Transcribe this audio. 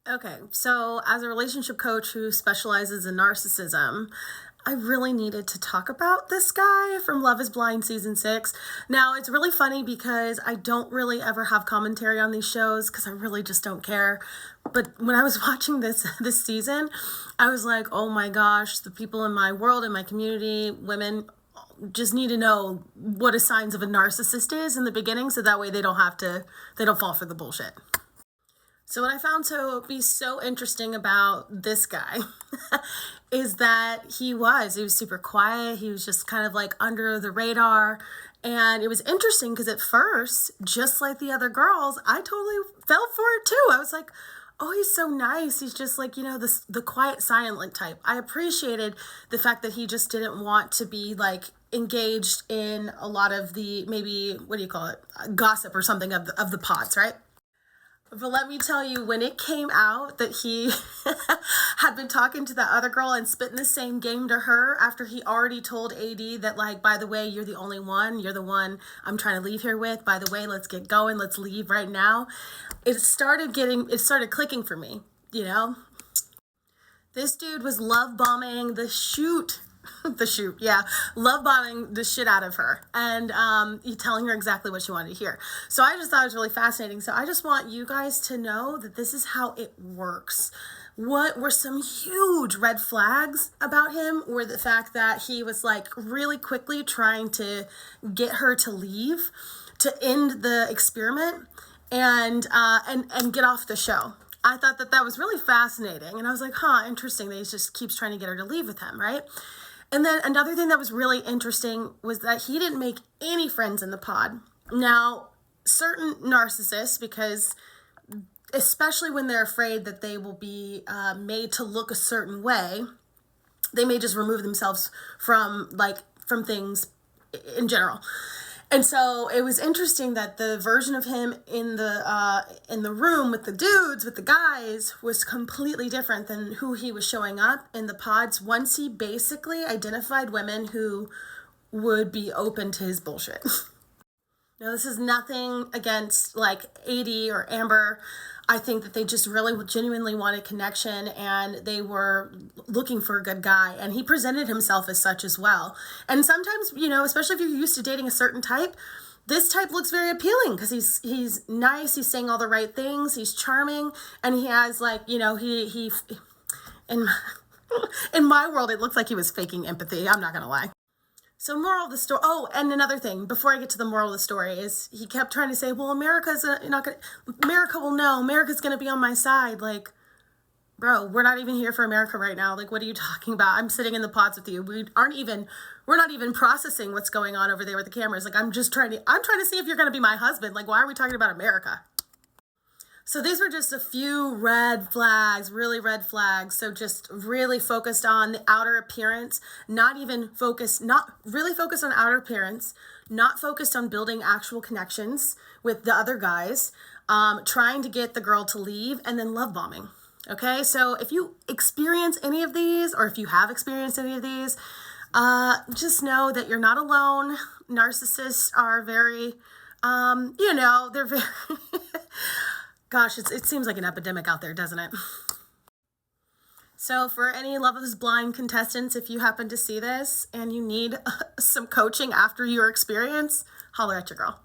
Okay, so as a relationship coach who specializes in narcissism, I really needed to talk about this guy from Love is Blind season 6. Now, it's really funny because I don't really ever have commentary on these shows because I really just don't care. But when I was watching this season, I was like, "Oh my gosh, the people in my world, in my community, women just need to know what a signs of a narcissist is in the beginning so that way they don't fall for the bullshit." So what I found to be so interesting about this guy is that he was super quiet. He was just kind of like under the radar. And it was interesting because at first, just like the other girls, I totally fell for it too. I was like, "Oh, he's so nice. He's just like, the quiet, silent type." I appreciated the fact that he just didn't want to be like engaged in a lot of the, maybe, what do you call it? Gossip or something of the pods, right? But let me tell you, when it came out that he had been talking to that other girl and spitting the same game to her after he already told AD that, like, "By the way, you're the only one. You're the one I'm trying to leave here with. By the way, let's get going. Let's leave right now." It started clicking for me, This dude was love bombing the shoot. Love bombing the shit out of her and telling her exactly what she wanted to hear. So I just thought it was really fascinating. So I just want you guys to know that this is how it works. What were some huge red flags about him were the fact that he was like really quickly trying to get her to leave, to end the experiment and get off the show. I thought that was really fascinating. And I was like, interesting that he just keeps trying to get her to leave with him, right? And then another thing that was really interesting was that he didn't make any friends in the pod. Now, certain narcissists, because especially when they're afraid that they will be made to look a certain way, they may just remove themselves from things in general. And so it was interesting that the version of him in the room with the dudes, with the guys, was completely different than who he was showing up in the pods once he basically identified women who would be open to his bullshit. Now, this is nothing against like AD or Amber. I think that they just really genuinely wanted connection and they were looking for a good guy. And he presented himself as such as well. And sometimes, especially if you're used to dating a certain type, this type looks very appealing because he's nice. He's saying all the right things. He's charming. And he has he in my world, it looks like he was faking empathy. I'm not going to lie. So moral of the story. Oh, and another thing, before I get to the moral of the story, is he kept trying to say, "Well, America will know. America's going to be on my side." Like, bro, we're not even here for America right now. Like, what are you talking about? I'm sitting in the pods with you. We're not even processing what's going on over there with the cameras. Like, I'm trying to see if you're going to be my husband. Like, why are we talking about America? So these were just a few red flags, really red flags. So just really focused on the outer appearance, not really focused on outer appearance, not focused on building actual connections with the other guys, trying to get the girl to leave, and then love bombing. Okay, so if you experience any of these, or if you have experienced any of these, just know that you're not alone. Narcissists are very, they're very... Gosh, it seems like an epidemic out there, doesn't it? So for any Love is Blind contestants, if you happen to see this and you need some coaching after your experience, holler at your girl.